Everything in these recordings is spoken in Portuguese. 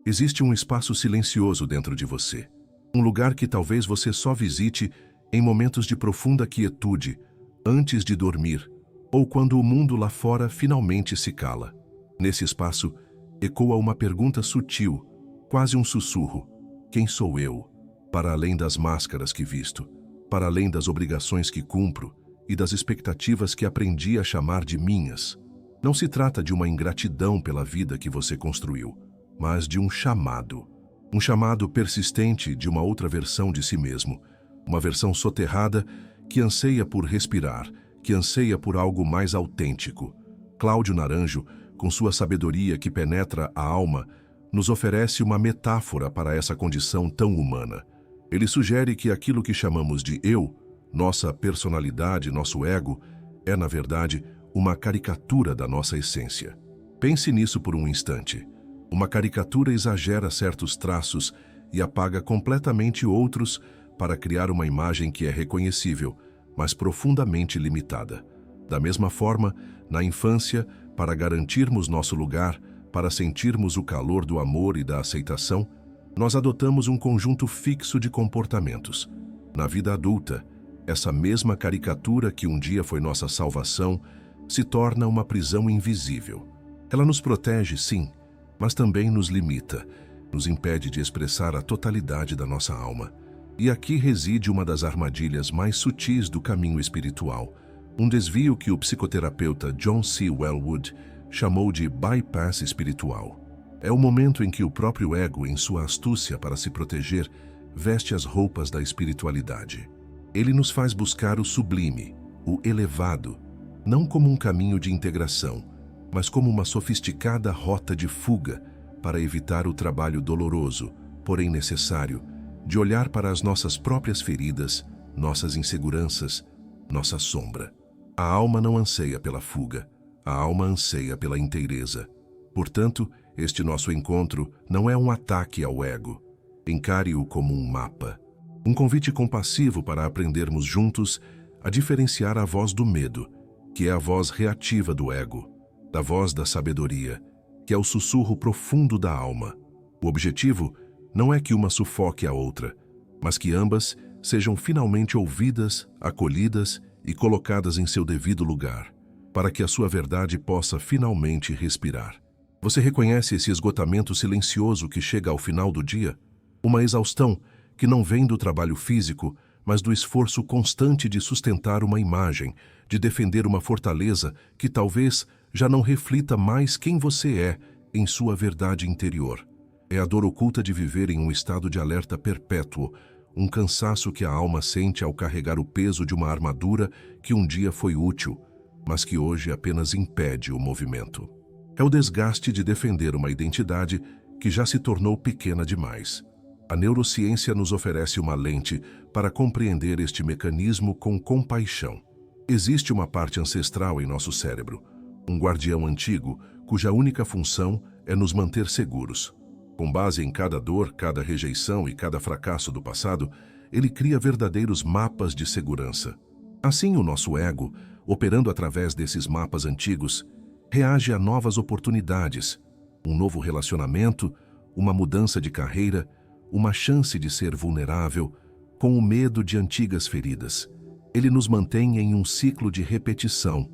Existe um espaço silencioso dentro de você. Um lugar que talvez você só visite em momentos de profunda quietude, antes de dormir, ou quando o mundo lá fora finalmente se cala. Nesse espaço, ecoa uma pergunta sutil, quase um sussurro. Quem sou eu? Para além das máscaras que visto, para além das obrigações que cumpro e das expectativas que aprendi a chamar de minhas. Não se trata de uma ingratidão pela vida que você construiu, mas de um chamado. Um chamado persistente de uma outra versão de si mesmo, uma versão soterrada que anseia por respirar, que anseia por algo mais autêntico. Cláudio Naranjo, com sua sabedoria que penetra a alma, nos oferece uma metáfora para essa condição tão humana. Ele sugere que aquilo que chamamos de eu, nossa personalidade, nosso ego, é, na verdade, uma caricatura da nossa essência. Pense nisso por um instante. Uma caricatura exagera certos traços e apaga completamente outros para criar uma imagem que é reconhecível, mas profundamente limitada. Da mesma forma, na infância, para garantirmos nosso lugar, para sentirmos o calor do amor e da aceitação, nós adotamos um conjunto fixo de comportamentos. Na vida adulta, essa mesma caricatura que um dia foi nossa salvação se torna uma prisão invisível. Ela nos protege, sim, mas também nos limita, nos impede de expressar a totalidade da nossa alma. E aqui reside uma das armadilhas mais sutis do caminho espiritual, um desvio que o psicoterapeuta John C. Welwood chamou de bypass espiritual. É o momento em que o próprio ego, em sua astúcia para se proteger, veste as roupas da espiritualidade. Ele nos faz buscar o sublime, o elevado, não como um caminho de integração, mas como uma sofisticada rota de fuga para evitar o trabalho doloroso, porém necessário, de olhar para as nossas próprias feridas, nossas inseguranças, nossa sombra. A alma não anseia pela fuga, a alma anseia pela inteireza. Portanto, este nosso encontro não é um ataque ao ego. Encare-o como um mapa. Um convite compassivo para aprendermos juntos a diferenciar a voz do medo, que é a voz reativa do ego, da voz da sabedoria, que é o sussurro profundo da alma. O objetivo não é que uma sufoque a outra, mas que ambas sejam finalmente ouvidas, acolhidas e colocadas em seu devido lugar, para que a sua verdade possa finalmente respirar. Você reconhece esse esgotamento silencioso que chega ao final do dia? Uma exaustão que não vem do trabalho físico, mas do esforço constante de sustentar uma imagem, de defender uma fortaleza que talvez já não reflita mais quem você é em sua verdade interior. É a dor oculta de viver em um estado de alerta perpétuo, um cansaço que a alma sente ao carregar o peso de uma armadura que um dia foi útil, mas que hoje apenas impede o movimento. É o desgaste de defender uma identidade que já se tornou pequena demais. A neurociência nos oferece uma lente para compreender este mecanismo com compaixão. Existe uma parte ancestral em nosso cérebro, um guardião antigo cuja única função é nos manter seguros. Com base em cada dor, cada rejeição e cada fracasso do passado, ele cria verdadeiros mapas de segurança. Assim, o nosso ego, operando através desses mapas antigos, reage a novas oportunidades, um novo relacionamento, uma mudança de carreira, uma chance de ser vulnerável, com o medo de antigas feridas. Ele nos mantém em um ciclo de repetição,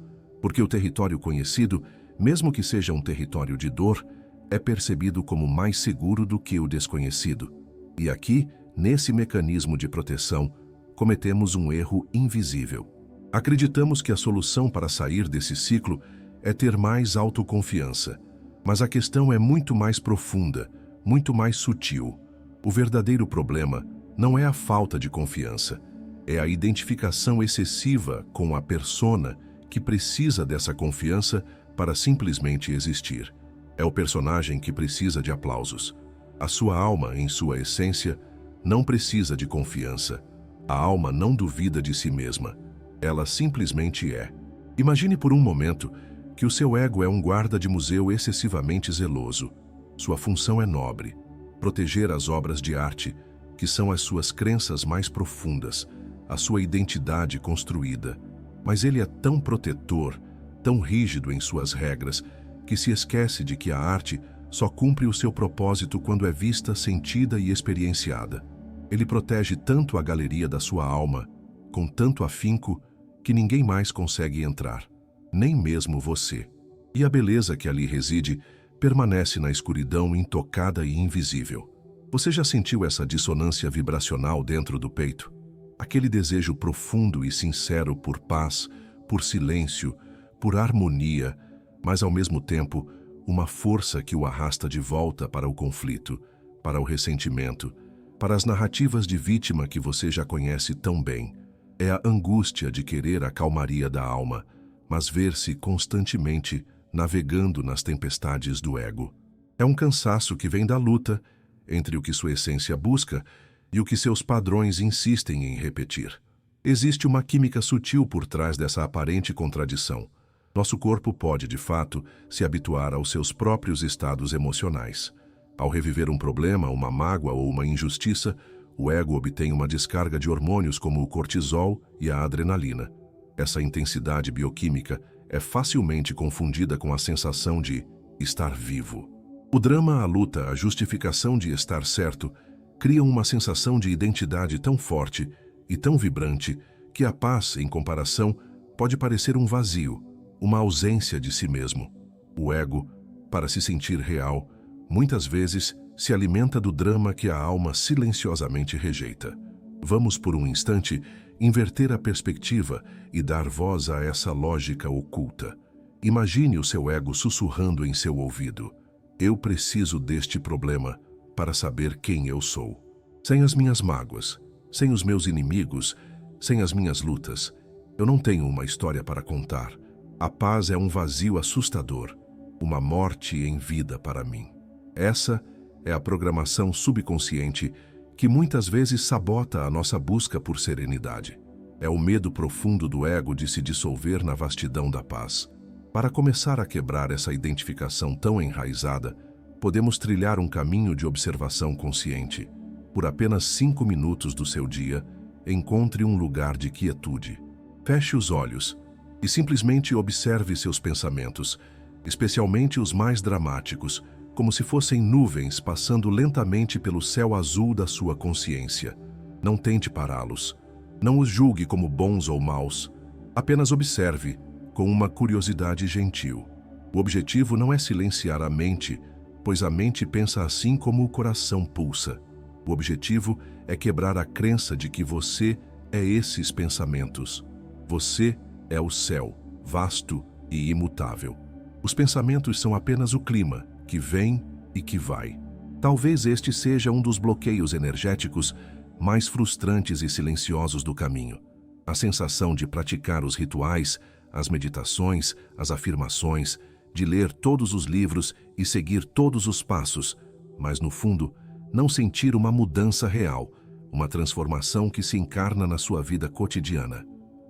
porque o território conhecido, mesmo que seja um território de dor, é percebido como mais seguro do que o desconhecido. E aqui, nesse mecanismo de proteção, cometemos um erro invisível. Acreditamos que a solução para sair desse ciclo é ter mais autoconfiança, mas a questão é muito mais profunda, muito mais sutil. O verdadeiro problema não é a falta de confiança, é a identificação excessiva com a persona que precisa dessa confiança para simplesmente existir. É o personagem que precisa de aplausos. A sua alma, em sua essência, não precisa de confiança. A alma não duvida de si mesma. Ela simplesmente é. Imagine por um momento que o seu ego é um guarda de museu excessivamente zeloso. Sua função é nobre, proteger as obras de arte, que são as suas crenças mais profundas, a sua identidade construída. Mas ele é tão protetor, tão rígido em suas regras, que se esquece de que a arte só cumpre o seu propósito quando é vista, sentida e experienciada. Ele protege tanto a galeria da sua alma, com tanto afinco, que ninguém mais consegue entrar, nem mesmo você. E a beleza que ali reside permanece na escuridão intocada e invisível. Você já sentiu essa dissonância vibracional dentro do peito? Aquele desejo profundo e sincero por paz, por silêncio, por harmonia, mas ao mesmo tempo uma força que o arrasta de volta para o conflito, para o ressentimento, para as narrativas de vítima que você já conhece tão bem. É a angústia de querer a calmaria da alma, mas ver-se constantemente navegando nas tempestades do ego. É um cansaço que vem da luta entre o que sua essência busca e o que seus padrões insistem em repetir. Existe uma química sutil por trás dessa aparente contradição. Nosso corpo pode, de fato, se habituar aos seus próprios estados emocionais. Ao reviver um problema, uma mágoa ou uma injustiça, o ego obtém uma descarga de hormônios como o cortisol e a adrenalina. Essa intensidade bioquímica é facilmente confundida com a sensação de estar vivo. O drama, a luta, a justificação de estar certo criam uma sensação de identidade tão forte e tão vibrante que a paz, em comparação, pode parecer um vazio, uma ausência de si mesmo. O ego, para se sentir real, muitas vezes se alimenta do drama que a alma silenciosamente rejeita. Vamos, por um instante, inverter a perspectiva e dar voz a essa lógica oculta. Imagine o seu ego sussurrando em seu ouvido: eu preciso deste problema para saber quem eu sou. Sem as minhas mágoas, sem os meus inimigos, sem as minhas lutas, eu não tenho uma história para contar. A paz é um vazio assustador, uma morte em vida para mim. Essa é a programação subconsciente que muitas vezes sabota a nossa busca por serenidade. É o medo profundo do ego de se dissolver na vastidão da paz. Para começar a quebrar essa identificação tão enraizada, podemos trilhar um caminho de observação consciente. Por apenas 5 minutos do seu dia, encontre um lugar de quietude. Feche os olhos e simplesmente observe seus pensamentos, especialmente os mais dramáticos, como se fossem nuvens passando lentamente pelo céu azul da sua consciência. Não tente pará-los. Não os julgue como bons ou maus. Apenas observe, com uma curiosidade gentil. O objetivo não é silenciar a mente, pois a mente pensa assim como o coração pulsa. O objetivo é quebrar a crença de que você é esses pensamentos. Você é o céu, vasto e imutável. Os pensamentos são apenas o clima, que vem e que vai. Talvez este seja um dos bloqueios energéticos mais frustrantes e silenciosos do caminho. A sensação de praticar os rituais, as meditações, as afirmações, de ler todos os livros e seguir todos os passos, mas no fundo, não sentir uma mudança real, uma transformação que se encarna na sua vida cotidiana.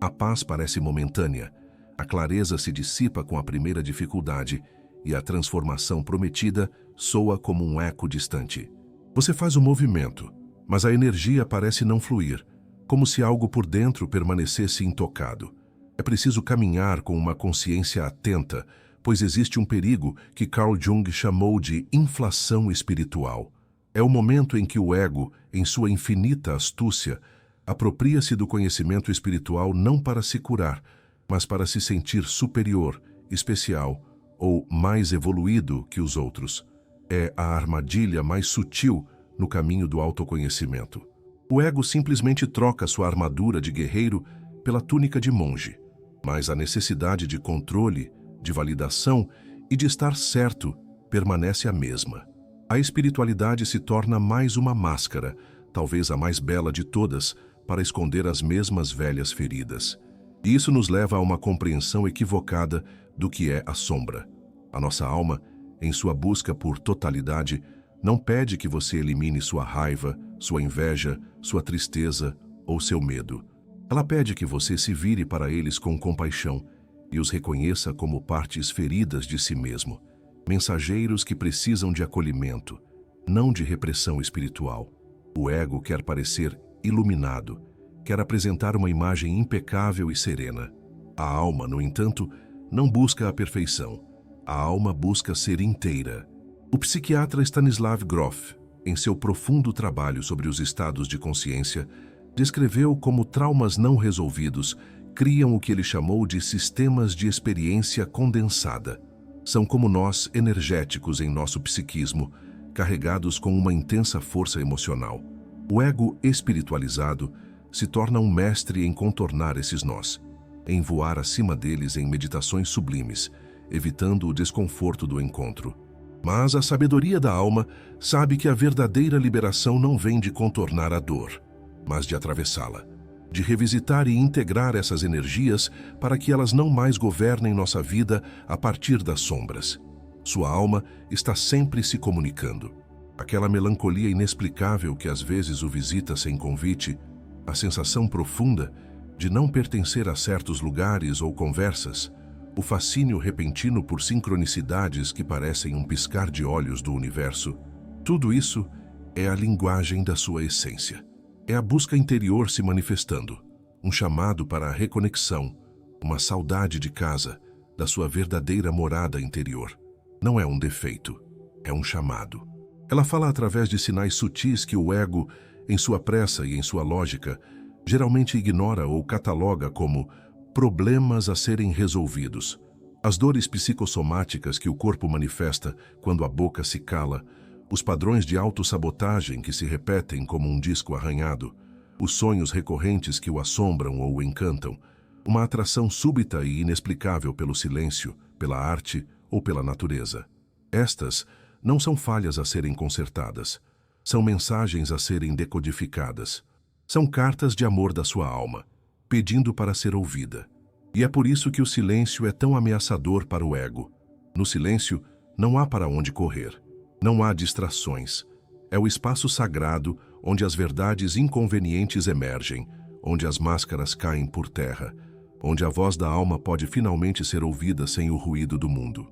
A paz parece momentânea, a clareza se dissipa com a primeira dificuldade e a transformação prometida soa como um eco distante. Você faz o movimento, mas a energia parece não fluir, como se algo por dentro permanecesse intocado. É preciso caminhar com uma consciência atenta, pois existe um perigo que Carl Jung chamou de inflação espiritual. É o momento em que o ego, em sua infinita astúcia, apropria-se do conhecimento espiritual não para se curar, mas para se sentir superior, especial ou mais evoluído que os outros. É a armadilha mais sutil no caminho do autoconhecimento. O ego simplesmente troca sua armadura de guerreiro pela túnica de monge, mas a necessidade de controle, de validação e de estar certo permanece a mesma. A espiritualidade se torna mais uma máscara, talvez a mais bela de todas, para esconder as mesmas velhas feridas. E isso nos leva a uma compreensão equivocada do que é a sombra. A nossa alma, em sua busca por totalidade, não pede que você elimine sua raiva, sua inveja, sua tristeza ou seu medo. Ela pede que você se vire para eles com compaixão e os reconheça como partes feridas de si mesmo, mensageiros que precisam de acolhimento, não de repressão espiritual. O ego quer parecer iluminado, quer apresentar uma imagem impecável e serena. A alma, no entanto, não busca a perfeição. A alma busca ser inteira. O psiquiatra Stanislav Grof, em seu profundo trabalho sobre os estados de consciência, descreveu como traumas não resolvidos criam o que ele chamou de sistemas de experiência condensada. São como nós energéticos em nosso psiquismo, carregados com uma intensa força emocional. O ego espiritualizado se torna um mestre em contornar esses nós, em voar acima deles em meditações sublimes, evitando o desconforto do encontro. Mas a sabedoria da alma sabe que a verdadeira liberação não vem de contornar a dor, mas de atravessá-la, de revisitar e integrar essas energias para que elas não mais governem nossa vida a partir das sombras. Sua alma está sempre se comunicando. Aquela melancolia inexplicável que às vezes o visita sem convite, a sensação profunda de não pertencer a certos lugares ou conversas, o fascínio repentino por sincronicidades que parecem um piscar de olhos do universo, tudo isso é a linguagem da sua essência. É a busca interior se manifestando, um chamado para a reconexão, uma saudade de casa, da sua verdadeira morada interior. Não é um defeito, é um chamado. Ela fala através de sinais sutis que o ego, em sua pressa e em sua lógica, geralmente ignora ou cataloga como problemas a serem resolvidos. As dores psicossomáticas que o corpo manifesta quando a boca se cala, os padrões de autossabotagem que se repetem como um disco arranhado, os sonhos recorrentes que o assombram ou o encantam, uma atração súbita e inexplicável pelo silêncio, pela arte ou pela natureza. Estas não são falhas a serem consertadas, são mensagens a serem decodificadas. São cartas de amor da sua alma, pedindo para ser ouvida. E é por isso que o silêncio é tão ameaçador para o ego. No silêncio, não há para onde correr. Não há distrações. É o espaço sagrado onde as verdades inconvenientes emergem, onde as máscaras caem por terra, onde a voz da alma pode finalmente ser ouvida sem o ruído do mundo.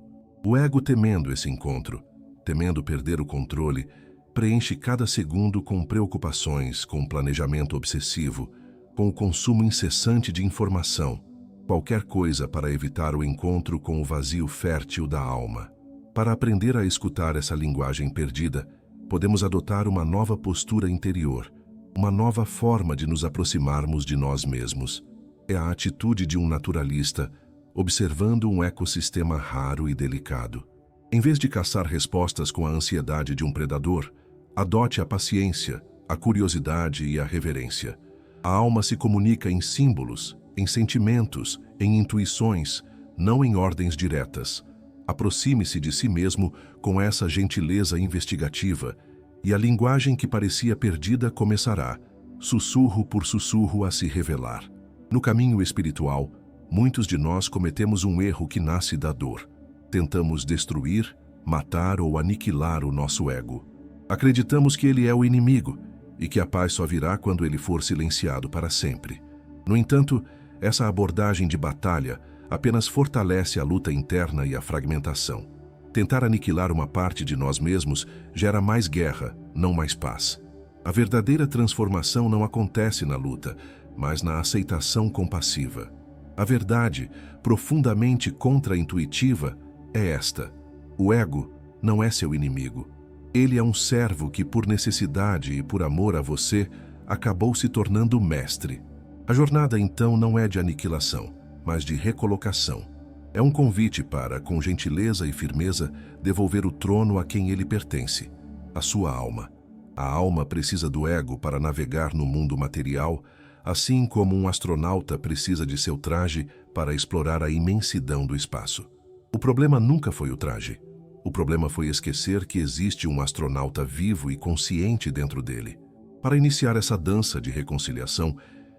O ego, temendo esse encontro, temendo perder o controle, preenche cada segundo com preocupações, com planejamento obsessivo, com o consumo incessante de informação, qualquer coisa para evitar o encontro com o vazio fértil da alma. Para aprender a escutar essa linguagem perdida, podemos adotar uma nova postura interior, uma nova forma de nos aproximarmos de nós mesmos. É a atitude de um naturalista, observando um ecossistema raro e delicado. Em vez de caçar respostas com a ansiedade de um predador, adote a paciência, a curiosidade e a reverência. A alma se comunica em símbolos, em sentimentos, em intuições, não em ordens diretas. Aproxime-se de si mesmo com essa gentileza investigativa e a linguagem que parecia perdida começará, sussurro por sussurro, a se revelar. No caminho espiritual, muitos de nós cometemos um erro que nasce da dor. Tentamos destruir, matar ou aniquilar o nosso ego. Acreditamos que ele é o inimigo e que a paz só virá quando ele for silenciado para sempre. No entanto, essa abordagem de batalha apenas fortalece a luta interna e a fragmentação. Tentar aniquilar uma parte de nós mesmos gera mais guerra, não mais paz. A verdadeira transformação não acontece na luta, mas na aceitação compassiva. A verdade, profundamente contra-intuitiva, é esta: o ego não é seu inimigo. Ele é um servo que, por necessidade e por amor a você, acabou se tornando mestre. A jornada, então, não é de aniquilação, mas de recolocação. É um convite para, com gentileza e firmeza, devolver o trono a quem ele pertence, a sua alma. A alma precisa do ego para navegar no mundo material, assim como um astronauta precisa de seu traje para explorar a imensidão do espaço. O problema nunca foi o traje. O problema foi esquecer que existe um astronauta vivo e consciente dentro dele. Para iniciar essa dança de reconciliação,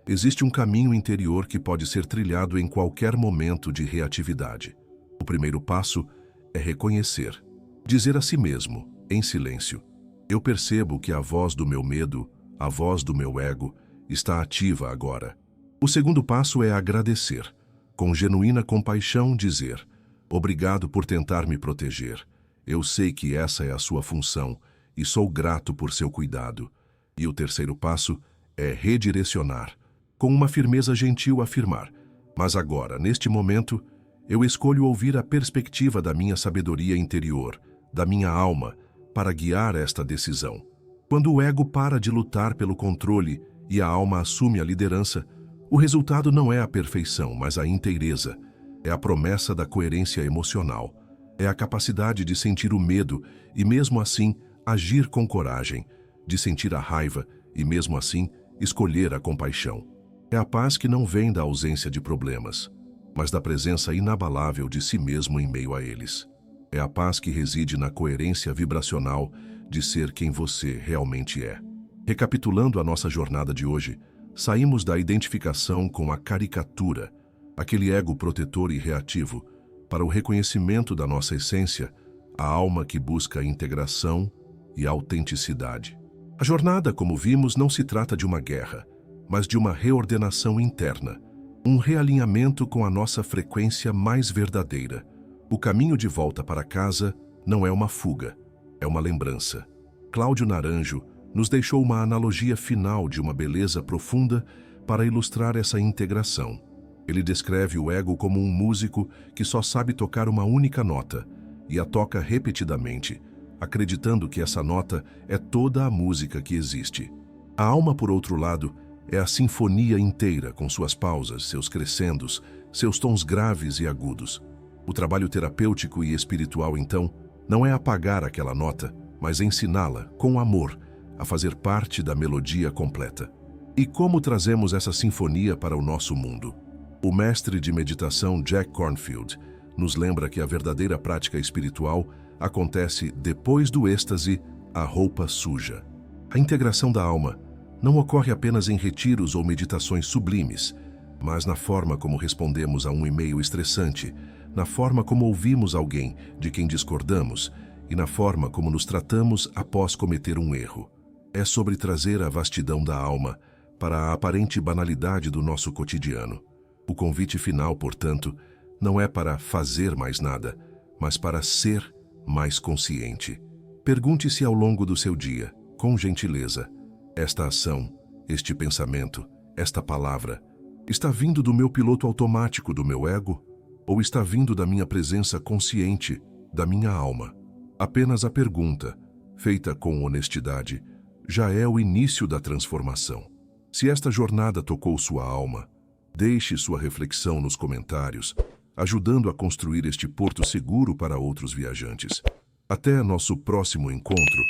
existe um caminho interior que pode ser trilhado em qualquer momento de reatividade. O primeiro passo é reconhecer, dizer a si mesmo, em silêncio: eu percebo que a voz do meu medo, a voz do meu ego, está ativa agora. O segundo passo é agradecer, com genuína compaixão dizer: obrigado por tentar me proteger. Eu sei que essa é a sua função e sou grato por seu cuidado. E o terceiro passo é redirecionar, com uma firmeza gentil afirmar: mas agora, neste momento, eu escolho ouvir a perspectiva da minha sabedoria interior, da minha alma, para guiar esta decisão. Quando o ego para de lutar pelo controle e a alma assume a liderança, o resultado não é a perfeição, mas a inteireza. É a promessa da coerência emocional. É a capacidade de sentir o medo e, mesmo assim, agir com coragem, de sentir a raiva e, mesmo assim, escolher a compaixão. É a paz que não vem da ausência de problemas, mas da presença inabalável de si mesmo em meio a eles. É a paz que reside na coerência vibracional de ser quem você realmente é. Recapitulando a nossa jornada de hoje, saímos da identificação com a caricatura, aquele ego protetor e reativo, para o reconhecimento da nossa essência, a alma que busca a integração e a autenticidade. A jornada, como vimos, não se trata de uma guerra, mas de uma reordenação interna, um realinhamento com a nossa frequência mais verdadeira. O caminho de volta para casa não é uma fuga, é uma lembrança. Cláudio Naranjo nos deixou uma analogia final de uma beleza profunda para ilustrar essa integração. Ele descreve o ego como um músico que só sabe tocar uma única nota e a toca repetidamente, acreditando que essa nota é toda a música que existe. A alma, por outro lado, é a sinfonia inteira, com suas pausas, seus crescendos, seus tons graves e agudos. O trabalho terapêutico e espiritual, então, não é apagar aquela nota, mas ensiná-la, com amor, a fazer parte da melodia completa. E como trazemos essa sinfonia para o nosso mundo? O mestre de meditação Jack Kornfield nos lembra que a verdadeira prática espiritual acontece depois do êxtase, a roupa suja. A integração da alma não ocorre apenas em retiros ou meditações sublimes, mas na forma como respondemos a um e-mail estressante, na forma como ouvimos alguém de quem discordamos e na forma como nos tratamos após cometer um erro. É sobre trazer a vastidão da alma para a aparente banalidade do nosso cotidiano. O convite final, portanto, não é para fazer mais nada, mas para ser mais consciente. Pergunte-se ao longo do seu dia, com gentileza, esta ação, este pensamento, esta palavra, está vindo do meu piloto automático do meu ego? Ou está vindo da minha presença consciente, da minha alma? Apenas a pergunta, feita com honestidade, já é o início da transformação. Se esta jornada tocou sua alma, deixe sua reflexão nos comentários, ajudando a construir este porto seguro para outros viajantes. Até nosso próximo encontro,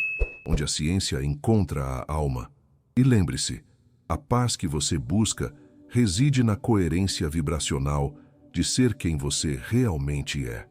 onde a ciência encontra a alma. E lembre-se, a paz que você busca reside na coerência vibracional de ser quem você realmente é.